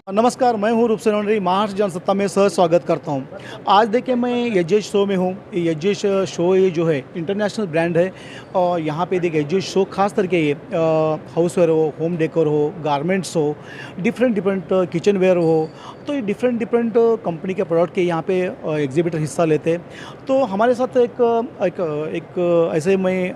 नमस्कार, मैं हूँ रूप सेनवरी महाराष्ट्र जनसत्ता में सह स्वागत करता हूँ। आज देखिए मैं यजेश शो में हूँ। यजेश शो ये जो है इंटरनेशनल ब्रांड है और यहाँ पे देखिए यजेश शो खास करके ये हाउसवेयर हो, होम डेकोर हो, गारमेंट्स हो, डिफरेंट किचन वेयर हो, तो ये डिफरेंट कंपनी के प्रोडक्ट के यहाँ पे एग्जिबिटर हिस्सा लेते हैं। तो हमारे साथ एक ऐसे मैं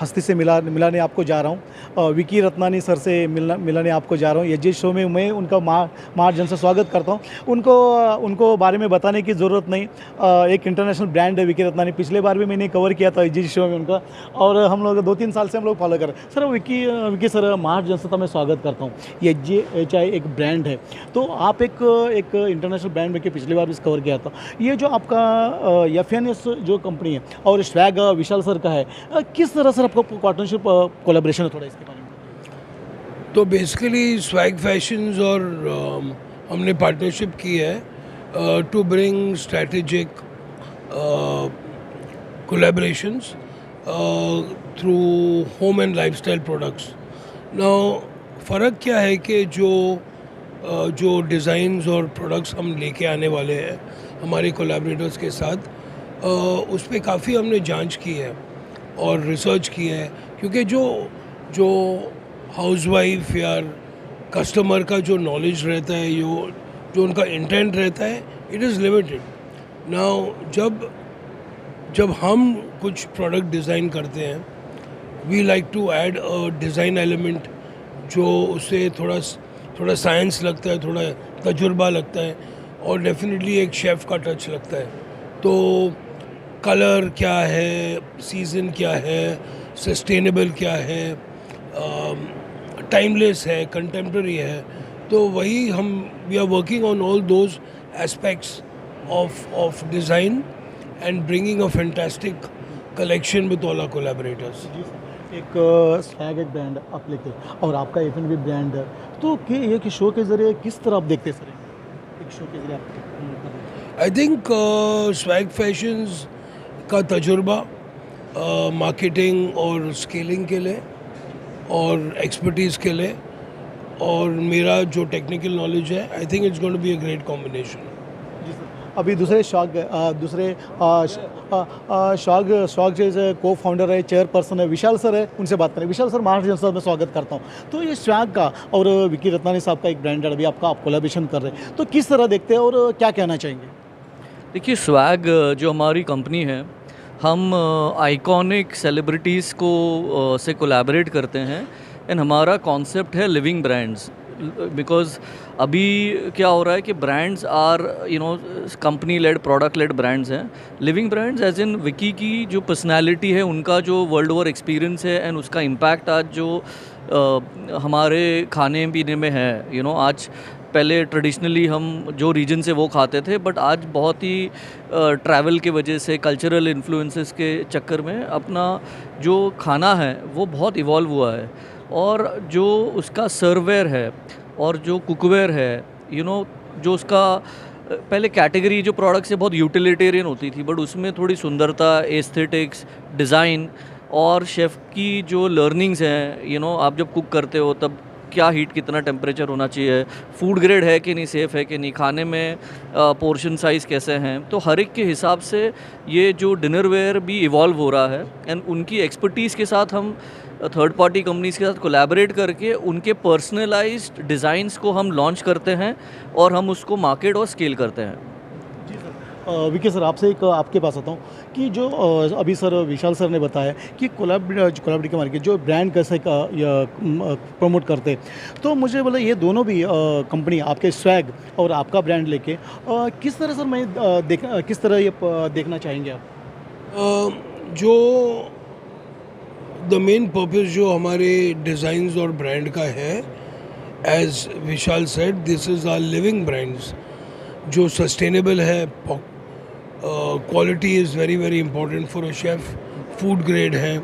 हस्ती से मिलाने आपको जा रहा हूँ। विकी रत्नानी सर से मिलाने आपको जा रहा हूँ। यजेश शो में मैं उनका महाजन से स्वागत करता हूँ। उनको बारे में बताने की ज़रूरत नहीं। एक इंटरनेशनल ब्रांड है विकी रत्नानी। पिछले बार भी मैंने कवर किया था यजेश शो में उनका, और हम लोग 2-3 साल से हम लोग फॉलो कर रहे हैं। सर विकी सर, महाराष्ट्र जनसत्ता में स्वागत करता हूँ। YJHI एक ब्रांड है, तो आप एक इंटरनेशनल ब्रांड में पिछली बार भी कवर किया था। ये जो आपका FNS जो कंपनी है और स्वैग विशाल सर का है, किस तरह से आपका पार्टनरशिप कोलैबोरेशन है, थोड़ा इसके बारे में? तो बेसिकली स्वैग फैशंस और हमने पार्टनरशिप की है to bring strategic collaborations through home and lifestyle products. Now फ़र्क क्या है कि जो डिज़ाइंस और प्रोडक्ट्स हम लेके आने वाले हैं हमारे कोलैबोरेटर्स के साथ, उस पर काफ़ी हमने जांच की है और रिसर्च की है, क्योंकि जो हाउसवाइफ या कस्टमर का जो नॉलेज रहता है, जो उनका इंटेंट रहता है, इट इज़ लिमिटेड। नाउ जब हम कुछ प्रोडक्ट डिज़ाइन करते हैं, we like to add a design element जो उससे थोड़ा साइंस लगता है, थोड़ा तजुर्बा लगता है, और डेफिनेटली एक शेफ़ का टच लगता है। तो कलर क्या है, सीज़न क्या है, सस्टेनेबल क्या है, टाइमलेस है, कंटेम्प्रेरी है, तो वही we are working on all those aspects of design and bringing a fantastic collection with all our collaborators. एक स्वैग एक ब्रांड आप लेके और आपका FNB ब्रांड है, तो कि शो के ज़रिए किस तरह आप देखते हैं सर? एक शो के ज़रिए आप आई थिंक स्वैग फैशंस का तजुर्बा मार्केटिंग और स्केलिंग के लिए और एक्सपर्टीज़ के लिए, और मेरा जो टेक्निकल नॉलेज है, I think it's going to be a great combination. अभी दूसरे शॉग जैसे को फाउंडर है, चेयरपर्सन है, विशाल सर है, उनसे बात करें। विशाल सर, महाराष्ट्र जनसत्ता में स्वागत करता हूँ। तो ये स्वैग का और विकी रत्नानी साहब का एक ब्रांड अभी आप कोलैबोरेशन कर रहे हैं, तो किस तरह देखते हैं और क्या कहना चाहेंगे? देखिए, स्वैग जो हमारी कंपनी है, हम आइकॉनिक सेलिब्रिटीज़ को से कोलैबोरेट करते हैं, एंड हमारा कॉन्सेप्ट है लिविंग ब्रांड्स। बिकॉज़ अभी क्या हो रहा है कि brands are company led, product led brands हैं। लिविंग ब्रांड्स एज इन विकी की जो पर्सनालिटी है, उनका जो वर्ल्ड ओवर एक्सपीरियंस है, एंड उसका इम्पैक्ट आज जो हमारे खाने पीने में है। आज पहले ट्रेडिशनली हम जो रीजन से वो खाते थे, बट आज बहुत ही ट्रैवल के वजह से, कल्चरल इन्फ्लुएंसेस के चक्कर में अपना जो खाना है वो बहुत इवॉल्व हुआ है, और जो उसका सर्ववेयर है और जो कुकवेयर है, जो उसका पहले कैटेगरी जो प्रोडक्ट से बहुत यूटिलिटेरियन होती थी, बट उसमें थोड़ी सुंदरता, एस्थेटिक्स, डिज़ाइन और शेफ़ की जो लर्निंग्स हैं, आप जब कुक करते हो तब क्या हीट, कितना टेम्परेचर होना चाहिए, फूड ग्रेड है कि नहीं, सेफ़ है कि नहीं, खाने में पोर्शन साइज़ कैसे हैं, तो हर एक के हिसाब से ये जो डिनर वेयर भी इवॉल्व हो रहा है। एंड उनकी एक्सपर्टीज़ के साथ हम थर्ड पार्टी कंपनीज़ के साथ कोलैबोरेट करके उनके पर्सनलाइज्ड डिज़ाइंस को हम लॉन्च करते हैं और हम उसको मार्केट और स्केल करते हैं। जी सर। विकी सर, आपसे एक आपके पास आता हूँ कि जो अभी सर विशाल सर ने बताया कि कोलैबोरेट के मार्केट जो ब्रांड कैसे प्रमोट करते हैं, तो मुझे बोला ये दोनों भी कंपनी आपके स्वैग और आपका ब्रांड लेके किस तरह सर किस तरह ये देखना चाहेंगे आप? जो द मेन पर्पस जो हमारे डिज़ाइंस और ब्रांड का है, as Vishal said, this is our living brands, जो सस्टेनेबल है, quality is very very important for a chef, food grade है,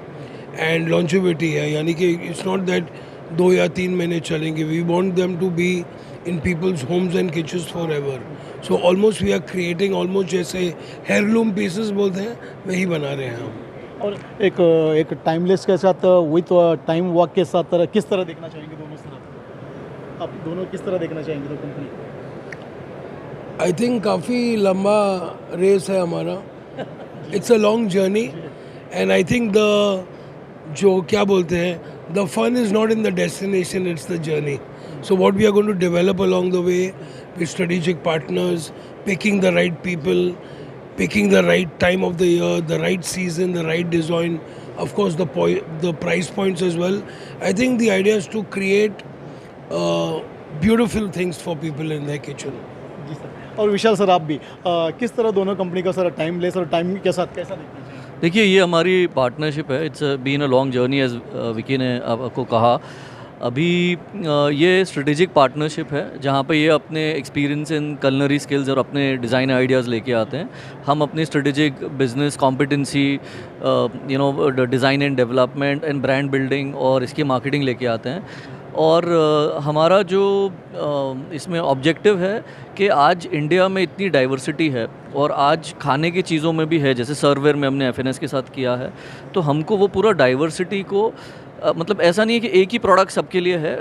एंड लॉन्जेविटी है, यानी कि इट्स नॉट दैट 2 या 3 महीने चलेंगे। We want them to be in people's homes and kitchens forever. So almost we are creating almost जैसे heirloom pieces बोलते हैं, वही बना रहे हैं हम। और एक टाइमलेस के साथ विथ टाइम वॉक के साथ किस तरह देखना चाहेंगे दोनों तरफ? आप दोनों किस तरह देखना चाहेंगे दो कंपनी? आई थिंक काफ़ी लंबा रेस है हमारा. It's a long journey and I think the जो क्या बोलते हैं the fun is not in the destination, it's the journey. So what we are going to develop along the way with strategic partners, picking the right people, picking the right time of the year, the right season, the right design, of course the price points as well. I think the idea is to create beautiful things for people in their kitchen. जी sir. और Vishal sir आप भी किस तरह दोनों company का sir timeless और time के साथ कैसा देखना चाहिए? देखिए ये हमारी पार्टनरशिप है. It's been a long journey as Vicky ने आपको कहा. अभी ये स्ट्रेटेजिक पार्टनरशिप है जहाँ पे ये अपने एक्सपीरियंस इन कलनरी स्किल्स और अपने डिज़ाइन आइडियाज़ लेके आते हैं. हम अपनी strategic business competency design and development and brand building और इसकी मार्केटिंग लेके आते हैं. और हमारा जो इसमें ऑब्जेक्टिव है कि आज इंडिया में इतनी डाइवर्सिटी है और आज खाने की चीज़ों में भी है, जैसे सर्वेयर में हमने एफएनएस के साथ किया है, तो हमको वो पूरा डाइवर्सिटी को मतलब ऐसा नहीं है कि एक ही प्रोडक्ट सबके लिए है.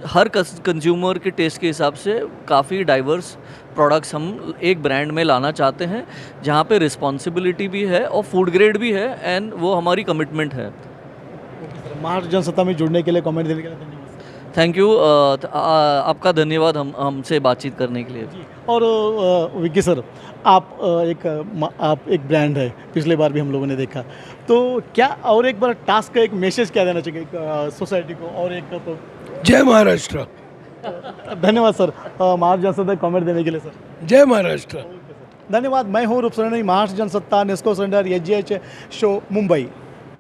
हर कंज्यूमर के टेस्ट के हिसाब से काफ़ी डाइवर्स प्रोडक्ट्स हम एक ब्रांड में लाना चाहते हैं जहाँ पे रिस्पॉन्सिबिलिटी भी है और फूड ग्रेड भी है एंड वो हमारी कमिटमेंट है. महाराष्ट्र जनसत्ता में जुड़ने के लिए, कमेंट देने के लिए धन्यवाद. Thank you. आपका धन्यवाद हमसे बातचीत करने के लिए. और विक्की सर आप एक ब्रांड है, पिछले बार भी हम लोगों ने देखा, तो क्या और एक बार टास्क का एक मैसेज क्या देना चाहिए सोसाइटी को? और एक तो जय महाराष्ट्र. धन्यवाद सर महाराष्ट्र जनसत्ता कमेंट देने के लिए सर. जय महाराष्ट्र. धन्यवाद. मैं हूँ रूपसरणी, महाराष्ट्र जनसत्ता, नेस्को सेंटर, एच शो, मुंबई.